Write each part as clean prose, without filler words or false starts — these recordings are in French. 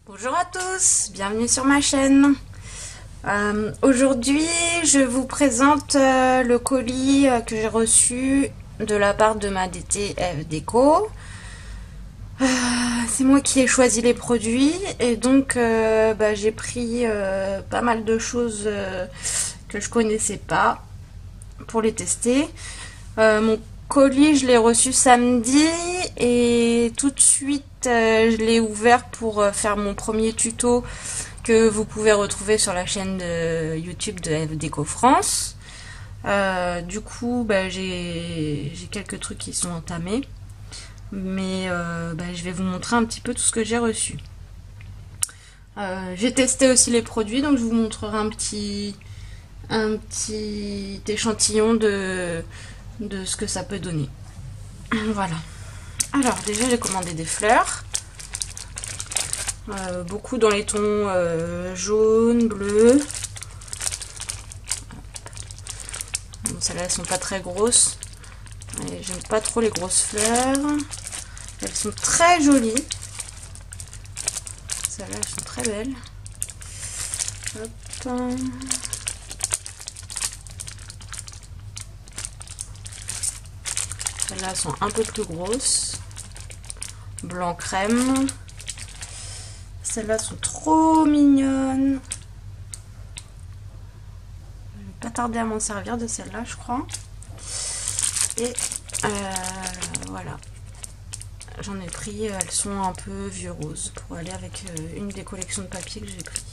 Bonjour à tous, bienvenue sur ma chaîne. Aujourd'hui, je vous présente le colis que j'ai reçu de la part de ma DTF Déco. C'est moi qui ai choisi les produits et donc j'ai pris pas mal de choses que je connaissais pas pour les tester. Mon colis, je l'ai reçu samedi et tout de suite je l'ai ouvert pour faire mon premier tuto que vous pouvez retrouver sur la chaîne de YouTube de F Déco France. Du coup, j'ai quelques trucs qui sont entamés, mais je vais vous montrer un petit peu tout ce que j'ai reçu. J'ai testé aussi les produits, donc je vous montrerai un petit échantillon de ce que ça peut donner. Voilà. Alors déjà j'ai commandé des fleurs, beaucoup dans les tons jaune, bleu. Bon, celles-là elles sont pas très grosses, j'aime pas trop les grosses fleurs. Elles sont très jolies, celles-là elles sont très belles. Hop. Celles-là sont un peu plus grosses. Blanc crème. Celles-là sont trop mignonnes. Je vais pas tarder à m'en servir de celle-là, je crois. Et voilà. J'en ai pris, elles sont un peu vieux rose pour aller avec une des collections de papier que j'ai pris.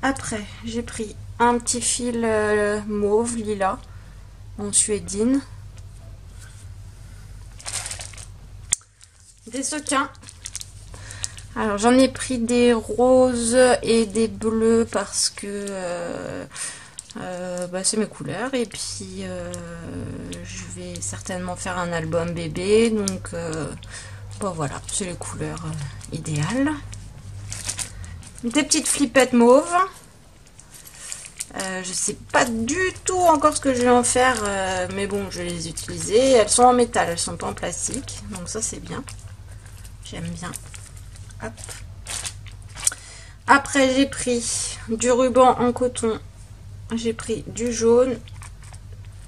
Après, j'ai pris un petit fil mauve lilas en suédine. Des sequins. Alors j'en ai pris des roses et des bleus parce que c'est mes couleurs, et puis je vais certainement faire un album bébé, donc voilà, c'est les couleurs idéales. Des petites flippettes mauves. Je sais pas du tout encore ce que je vais en faire, mais bon, je vais les utiliser. Elles sont en métal, elles sont pas en plastique, donc ça c'est bien. J'aime bien. Hop. Après, j'ai pris du ruban en coton. J'ai pris du jaune,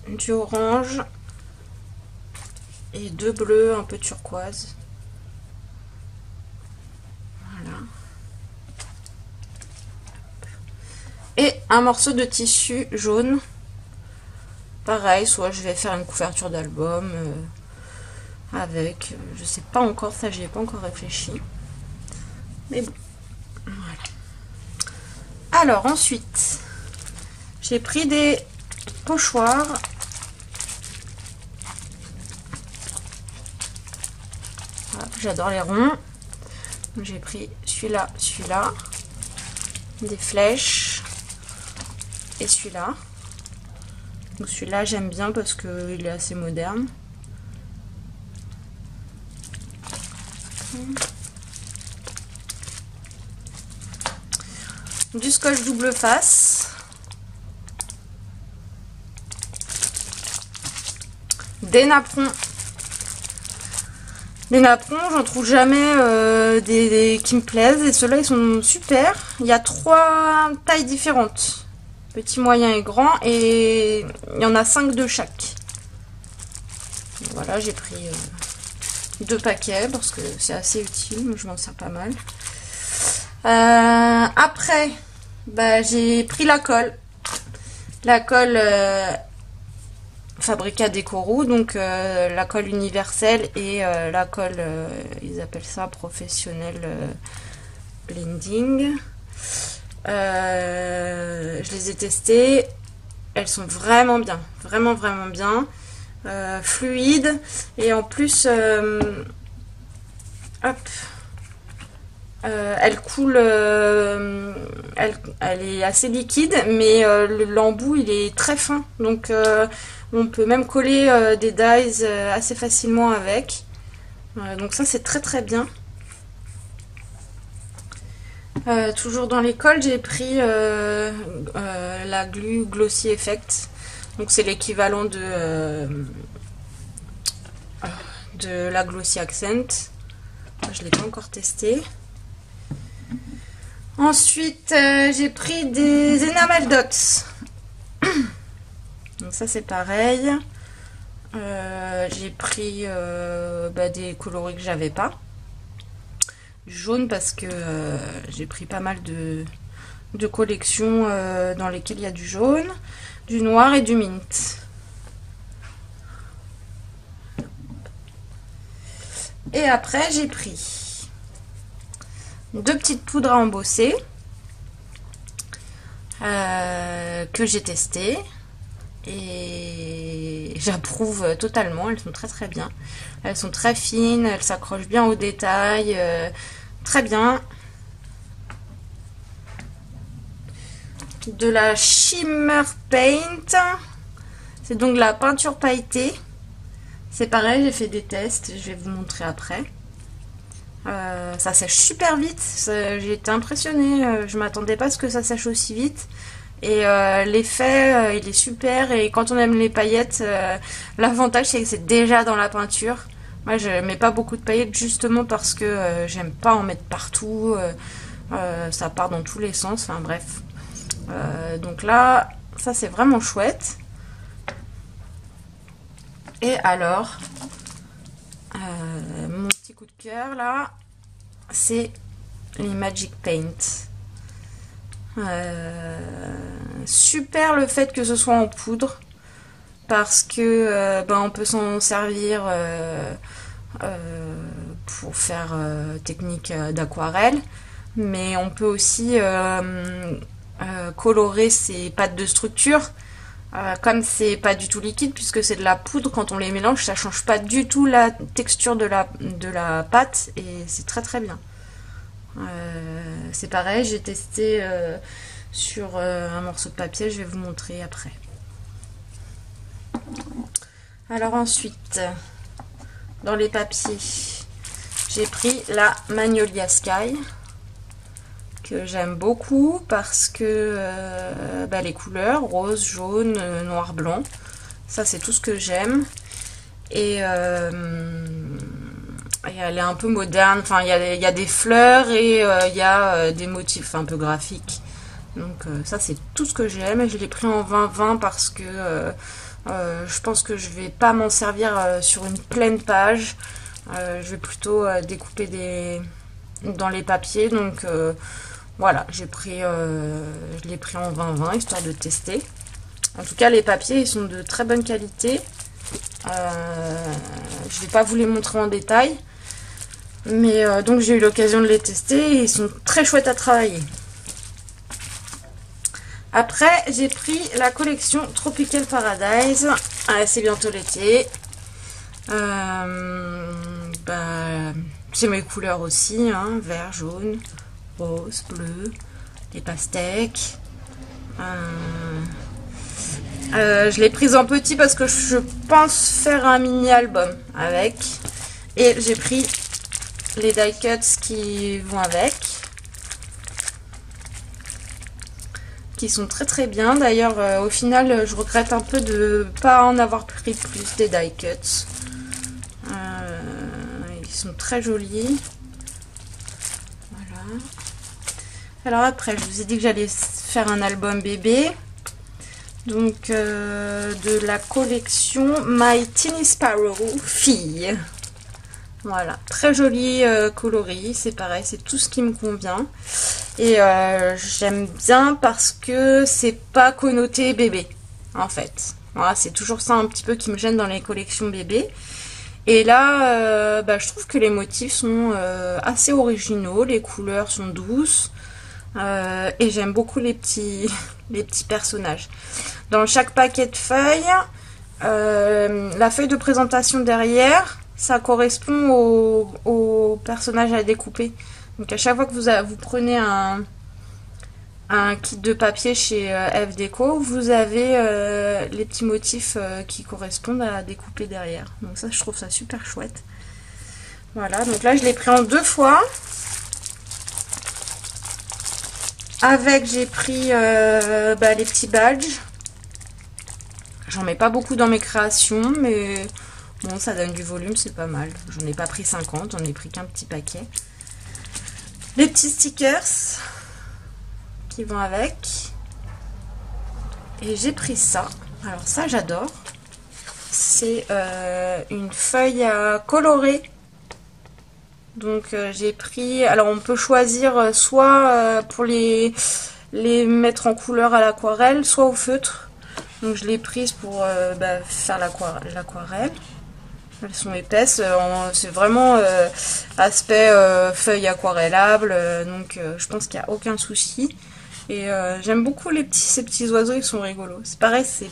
du orange et deux bleus un peu turquoise. Voilà. Et un morceau de tissu jaune. Pareil, soit je vais faire une couverture d'album avec, je sais pas encore, ça j'y ai pas encore réfléchi, mais bon, voilà. Alors ensuite j'ai pris des pochoirs. Voilà, j'adore les ronds, j'ai pris celui-là, des flèches et celui-là. Donc celui-là j'aime bien parce que il est assez moderne. Du scotch double face, des napperons. Les napperons, j'en trouve jamais des qui me plaisent, et ceux-là ils sont super. Il y a 3 tailles différentes, petit, moyen et grand, et il y en a 5 de chaque. Voilà, j'ai pris 2 paquets parce que c'est assez utile, je m'en sers pas mal. Après, j'ai pris la colle Fabrica Decorum, donc la colle universelle et la colle, ils appellent ça professionnel blending. Je les ai testées, elles sont vraiment bien, vraiment bien, fluides, et en plus hop, elle coule, elle est assez liquide, mais l'embout il est très fin, donc on peut même coller des dies assez facilement avec. Donc ça c'est très bien. Toujours dans les colles, j'ai pris la Glue Glossy Effect. Donc c'est l'équivalent de la Glossy Accent. Je ne l'ai pas encore testé. Ensuite, j'ai pris des Enamel Dots. Donc ça c'est pareil. J'ai pris des coloris que j'avais pas. Jaune parce que j'ai pris pas mal de collections dans lesquelles il y a du jaune, du noir et du mint. Et après j'ai pris deux petites poudres à embosser que j'ai testées et j'approuve totalement. Elles sont très très bien, elles sont très fines, elles s'accrochent bien aux détails, très bien. De la Shimmer Paint, c'est donc la peinture pailletée. C'est pareil, j'ai fait des tests, je vais vous montrer après. Ça sèche super vite, j'ai été impressionnée, je m'attendais pas à ce que ça sèche aussi vite. Et l'effet, il est super, et quand on aime les paillettes, l'avantage c'est que c'est déjà dans la peinture. Moi je mets pas beaucoup de paillettes justement parce que j'aime pas en mettre partout, ça part dans tous les sens, enfin bref. Donc là, ça c'est vraiment chouette. Et alors, mon petit coup de cœur là, c'est les Magic Paint. Super le fait que ce soit en poudre, parce que on peut s'en servir pour faire technique d'aquarelle, mais on peut aussi colorer ses pâtes de structure. Comme c'est pas du tout liquide puisque c'est de la poudre, quand on les mélange ça change pas du tout la texture de la pâte et c'est très très bien. C'est pareil, j'ai testé sur un morceau de papier, je vais vous montrer après. Alors ensuite, dans les papiers, j'ai pris la Magnolia Sky, que j'aime beaucoup parce que les couleurs rose, jaune, noir, blanc, ça c'est tout ce que j'aime. Et elle est un peu moderne, enfin il y a des fleurs et il y a des motifs un peu graphiques. Donc ça c'est tout ce que j'aime, et je l'ai pris en 20-20 parce que je pense que je vais pas m'en servir sur une pleine page. Je vais plutôt découper dans les papiers, donc voilà, je l'ai pris en 20-20 histoire de tester. En tout cas, les papiers ils sont de très bonne qualité. Je vais pas vous les montrer en détail, mais donc j'ai eu l'occasion de les tester et ils sont très chouettes à travailler. Après, j'ai pris la collection Tropical Paradise. C'est bientôt l'été. C'est mes couleurs aussi, hein, vert, jaune, rose, bleu, des pastèques. Je l'ai prise en petit parce que je pense faire un mini album avec. Et j'ai pris les die cuts qui vont avec, qui sont très très bien. D'ailleurs, au final, je regrette un peu de pas en avoir pris plus des die cuts. Ils sont très jolis. Voilà. Alors après, je vous ai dit que j'allais faire un album bébé. Donc de la collection My Teeny Sparrow Fille. Voilà, très joli coloris, c'est pareil, c'est tout ce qui me convient. Et j'aime bien parce que c'est pas connoté bébé, en fait. Voilà, c'est toujours ça un petit peu qui me gêne dans les collections bébé. Et là, je trouve que les motifs sont assez originaux, les couleurs sont douces. Et j'aime beaucoup les petits personnages. Dans chaque paquet de feuilles, la feuille de présentation derrière, ça correspond au personnage à découper. Donc à chaque fois que vous prenez un kit de papier chez F Déco, vous avez les petits motifs qui correspondent à découper derrière. Donc ça, je trouve ça super chouette. Voilà, donc là je l'ai pris en 2 fois. Avec, j'ai pris les petits badges. J'en mets pas beaucoup dans mes créations, mais bon, ça donne du volume, c'est pas mal. J'en ai pas pris 50, j'en ai pris qu'un petit paquet. Les petits stickers. qui vont avec. Et j'ai pris ça. Alors ça j'adore. C'est une feuille à colorer. Donc j'ai pris... Alors on peut choisir soit pour les mettre en couleur à l'aquarelle, soit au feutre. Donc je l'ai prise pour faire l'aquarelle. Elles sont épaisses, c'est vraiment aspect feuille aquarellable, donc je pense qu'il n'y a aucun souci. Et j'aime beaucoup ces petits oiseaux, ils sont rigolos. C'est pareil, c'est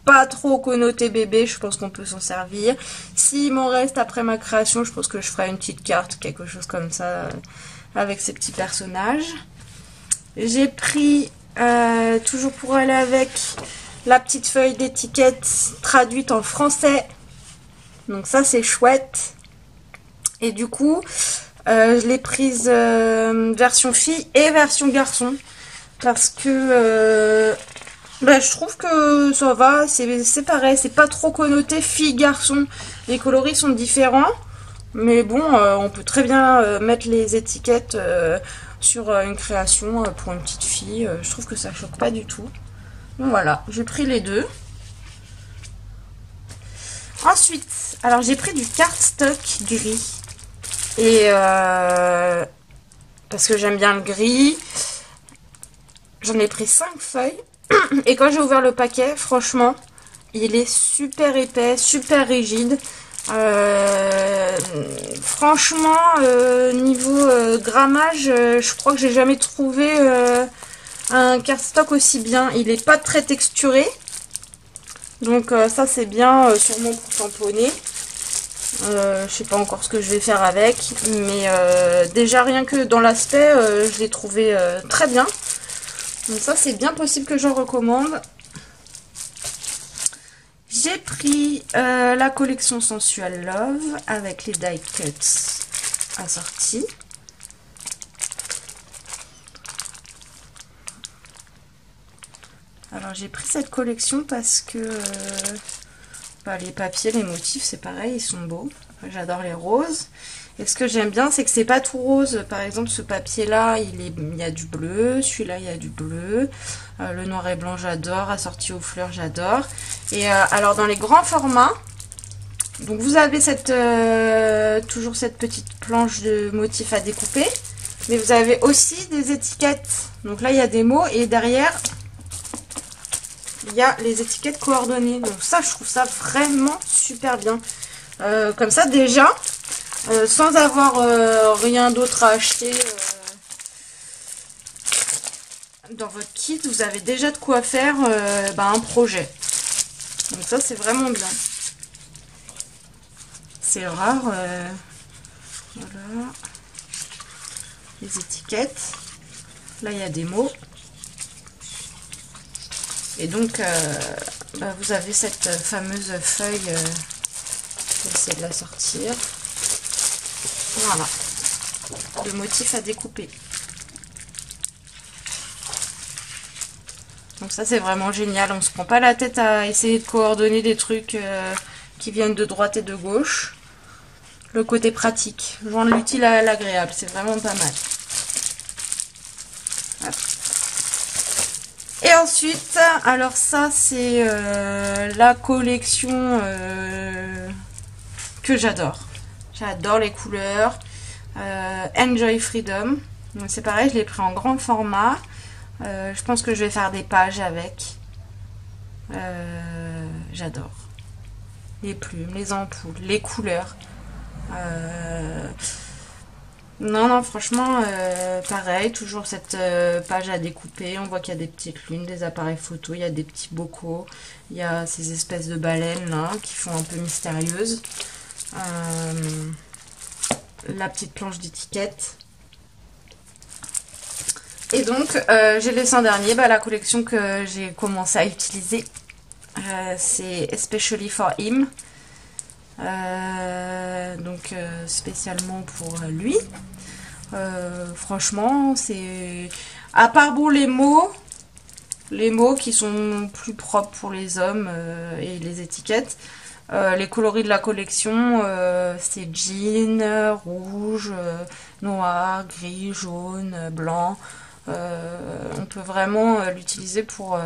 pas trop connoté bébé, je pense qu'on peut s'en servir. S'il m'en reste après ma création, je pense que je ferai une petite carte, quelque chose comme ça, avec ces petits personnages. J'ai pris, toujours pour aller avec, la petite feuille d'étiquette traduite en français. Donc ça c'est chouette. Et du coup, je l'ai prise version fille et version garçon. Parce que je trouve que ça va, c'est pareil, c'est pas trop connoté fille-garçon. Les coloris sont différents. Mais bon, on peut très bien mettre les étiquettes sur une création pour une petite fille. Je trouve que ça choque pas du tout. Donc voilà, j'ai pris les deux. Ensuite, alors j'ai pris du cardstock gris. Et parce que j'aime bien le gris. J'en ai pris 5 feuilles. Et quand j'ai ouvert le paquet, franchement, il est super épais, super rigide. Franchement, niveau grammage, je crois que j'ai jamais trouvé un cardstock aussi bien. Il est pas très texturé. Donc ça c'est bien sûrement pour tamponner. Je sais pas encore ce que je vais faire avec. Mais déjà rien que dans l'aspect, je l'ai trouvé très bien. Donc ça c'est bien possible que j'en recommande. J'ai pris la collection Sensual Love avec les die cuts assortis. Alors j'ai pris cette collection parce que les papiers, les motifs c'est pareil, ils sont beaux. J'adore les roses. Et ce que j'aime bien c'est que c'est pas tout rose. Par exemple ce papier là il y a du bleu, celui-là il y a du bleu. Le noir et blanc j'adore, assorti aux fleurs j'adore. Et alors dans les grands formats, donc vous avez toujours cette petite planche de motifs à découper. Mais vous avez aussi des étiquettes. Donc là il y a des mots et derrière il y a les étiquettes coordonnées. Donc ça, je trouve ça vraiment super bien. Comme ça, déjà, sans avoir rien d'autre à acheter dans votre kit, vous avez déjà de quoi faire un projet. Donc ça, c'est vraiment bien. C'est rare. Voilà. Les étiquettes. Là, il y a des mots. Et donc, vous avez cette fameuse feuille, je vais essayer de la sortir. Voilà, le motif à découper. Donc ça, c'est vraiment génial. On se prend pas la tête à essayer de coordonner des trucs qui viennent de droite et de gauche. Le côté pratique, joindre l'utile à l'agréable, c'est vraiment pas mal. Hop. Et ensuite, alors ça c'est la collection que j'adore. J'adore les couleurs. Enjoy Freedom. C'est pareil, je l'ai pris en grand format. Je pense que je vais faire des pages avec. J'adore. Les plumes, les ampoules, les couleurs. Non, franchement, pareil, toujours cette page à découper. On voit qu'il y a des petites lunes, des appareils photo, il y a des petits bocaux, il y a ces espèces de baleines là qui font un peu mystérieuses. La petite planche d'étiquette. Et donc, j'ai laissé en dernier la collection que j'ai commencé à utiliser. C'est Especially for Him. Donc spécialement pour lui. Franchement, c'est à part les mots qui sont plus propres pour les hommes et les étiquettes, les coloris de la collection, c'est jean, rouge, noir, gris, jaune, blanc, On peut vraiment l'utiliser pour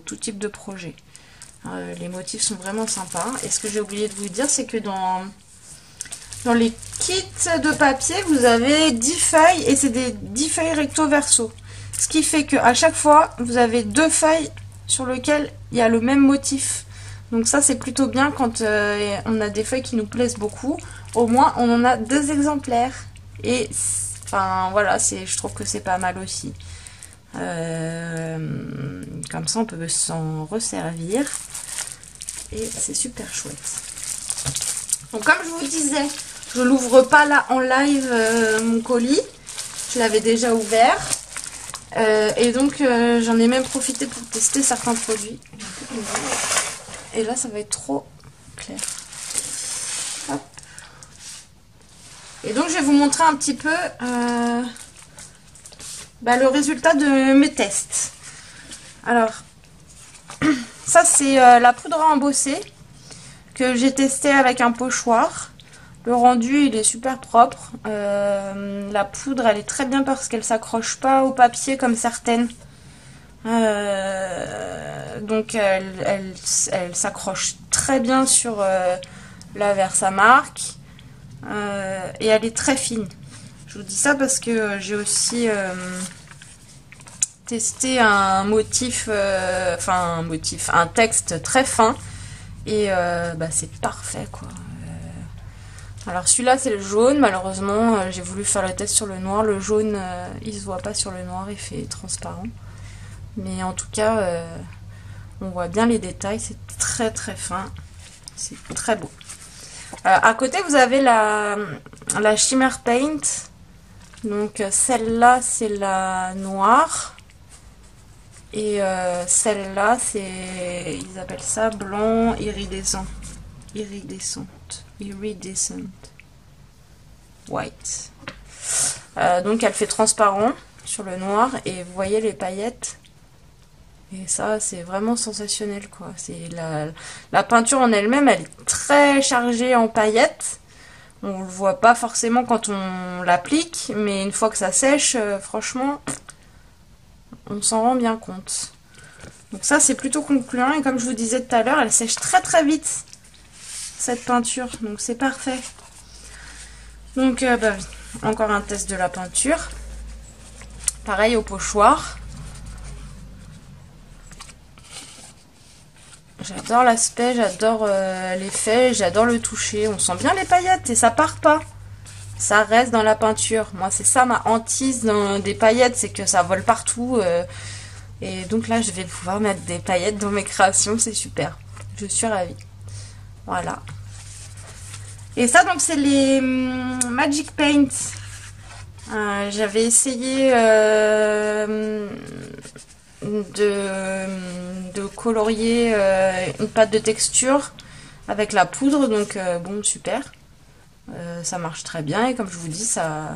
tout type de projet. Les motifs sont vraiment sympas. Et ce que j'ai oublié de vous dire, c'est que dans les kits de papier, vous avez 10 feuilles et c'est des 10 feuilles recto verso. Ce qui fait qu'à chaque fois, vous avez 2 feuilles sur lesquelles il y a le même motif. Donc ça, c'est plutôt bien quand on a des feuilles qui nous plaisent beaucoup. Au moins, on en a 2 exemplaires. Et enfin, voilà, je trouve que c'est pas mal aussi. Comme ça, on peut s'en resservir. Et c'est super chouette. Donc comme je vous disais, je l'ouvre pas là en live mon colis. Je l'avais déjà ouvert. Et donc j'en ai même profité pour tester certains produits. Et là ça va être trop clair. Hop. Et donc je vais vous montrer un petit peu le résultat de mes tests. Alors ça c'est la poudre à embosser que j'ai testé avec un pochoir. Le rendu il est super propre. La poudre elle est très bien parce qu'elle s'accroche pas au papier comme certaines. Donc elle s'accroche très bien sur la Versamark. Et elle est très fine. Je vous dis ça parce que j'ai aussi testé un texte très fin. Et c'est parfait quoi. Alors celui-là c'est le jaune, malheureusement j'ai voulu faire le test sur le noir. Le jaune il se voit pas sur le noir, il fait transparent. Mais en tout cas on voit bien les détails, c'est très très fin. C'est très beau. À côté vous avez la Shimmer Paint. Donc celle-là c'est la noire. Et celle-là c'est, ils appellent ça blanc iridescent. Iridescent white. Donc elle fait transparent sur le noir et vous voyez les paillettes. Et ça c'est vraiment sensationnel quoi. C'est la peinture en elle-même, elle est très chargée en paillettes. On le voit pas forcément quand on l'applique, mais une fois que ça sèche, franchement, on s'en rend bien compte. Donc ça c'est plutôt concluant et comme je vous disais tout à l'heure, elle sèche très très vite cette peinture, donc c'est parfait. Donc encore un test de la peinture. Pareil au pochoir. J'adore l'aspect, j'adore l'effet, j'adore le toucher. On sent bien les paillettes et ça part pas. Ça reste dans la peinture. Moi c'est ça ma hantise dans des paillettes, c'est que ça vole partout. Et donc là je vais pouvoir mettre des paillettes dans mes créations, c'est super. Je suis ravie. Voilà. Et ça donc c'est les Magic Paint. J'avais essayé de colorier une pâte de texture avec la poudre, donc bon super. Ça marche très bien et comme je vous dis, ça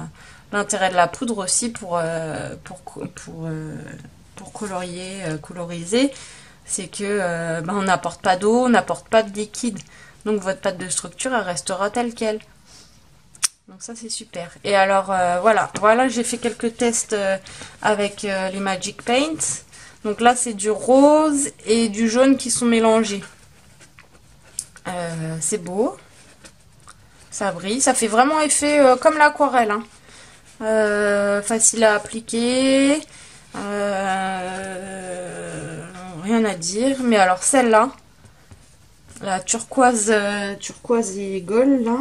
l'intérêt de la poudre aussi pour coloriser, c'est que on n'apporte pas d'eau, on n'apporte pas de liquide. Donc votre pâte de structure, elle restera telle qu'elle. Donc ça c'est super. Et alors voilà, j'ai fait quelques tests avec les Magic Paint. Donc là c'est du rose et du jaune qui sont mélangés. C'est beau. Ça brille, ça fait vraiment effet comme l'aquarelle. Hein. Facile à appliquer. Rien à dire. Mais alors celle-là, la turquoise et gold là,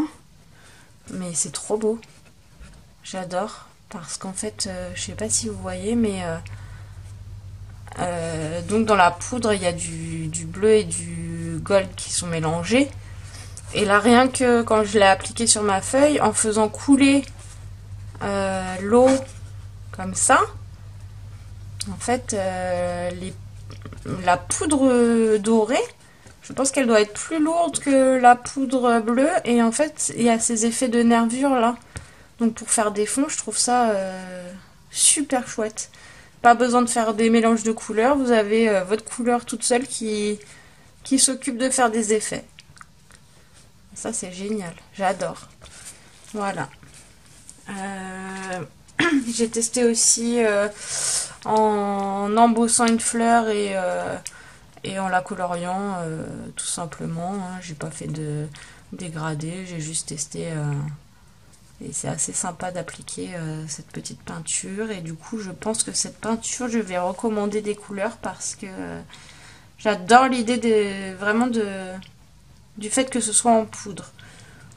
mais c'est trop beau. J'adore parce qu'en fait, je sais pas si vous voyez, mais donc dans la poudre il y a du bleu et du gold qui sont mélangés. Et là rien que quand je l'ai appliqué sur ma feuille, en faisant couler l'eau comme ça, en fait la poudre dorée, je pense qu'elle doit être plus lourde que la poudre bleue. Et en fait, il y a ces effets de nervure là. Donc pour faire des fonds, je trouve ça super chouette. Pas besoin de faire des mélanges de couleurs. Vous avez votre couleur toute seule qui s'occupe de faire des effets. Ça, c'est génial. J'adore. Voilà. J'ai testé aussi en embossant une fleur et en la coloriant tout simplement. Hein. J'ai pas fait de dégradé, j'ai juste testé et c'est assez sympa d'appliquer cette petite peinture. Et du coup, je pense que cette peinture, je vais recommander des couleurs parce que j'adore l'idée du fait que ce soit en poudre.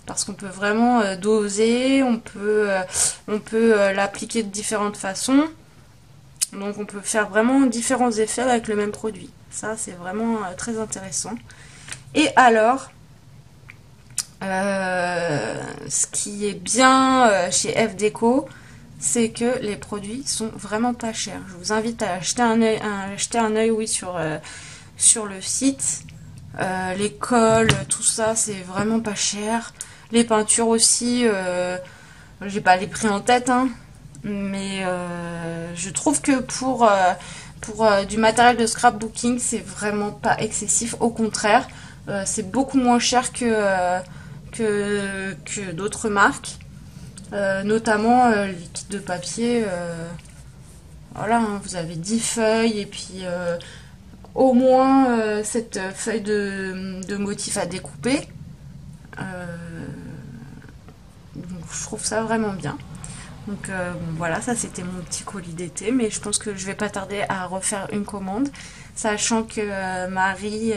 Parce qu'on peut vraiment doser, on peut l'appliquer de différentes façons. Donc on peut faire vraiment différents effets avec le même produit. Ça, c'est vraiment très intéressant. Et alors, ce qui est bien chez F Déco, c'est que les produits sont vraiment pas chers. Je vous invite à jeter un œil, oui, sur le site. Les cols, tout ça, c'est vraiment pas cher. Les peintures aussi, j'ai pas les prix en tête, hein, mais je trouve que pour du matériel de scrapbooking, c'est vraiment pas excessif. Au contraire, c'est beaucoup moins cher que d'autres marques, notamment les kits de papier. Voilà, hein, vous avez 10 feuilles et puis au moins cette feuille de motif à découper. Donc, je trouve ça vraiment bien. Donc bon, voilà, ça c'était mon petit colis d'été, mais je pense que je vais pas tarder à refaire une commande, sachant que Marie,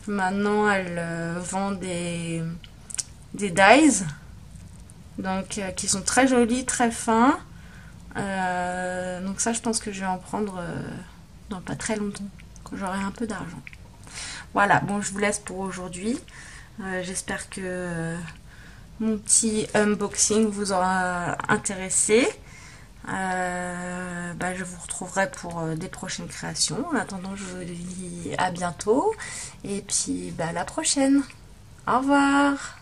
maintenant, elle vend des dies, donc qui sont très jolis, très fins. Donc ça, je pense que je vais en prendre dans pas très longtemps, quand j'aurai un peu d'argent. Voilà, bon, je vous laisse pour aujourd'hui. J'espère que mon petit unboxing vous aura intéressé. Je vous retrouverai pour des prochaines créations. En attendant, je vous dis à bientôt. Et puis, à la prochaine. Au revoir.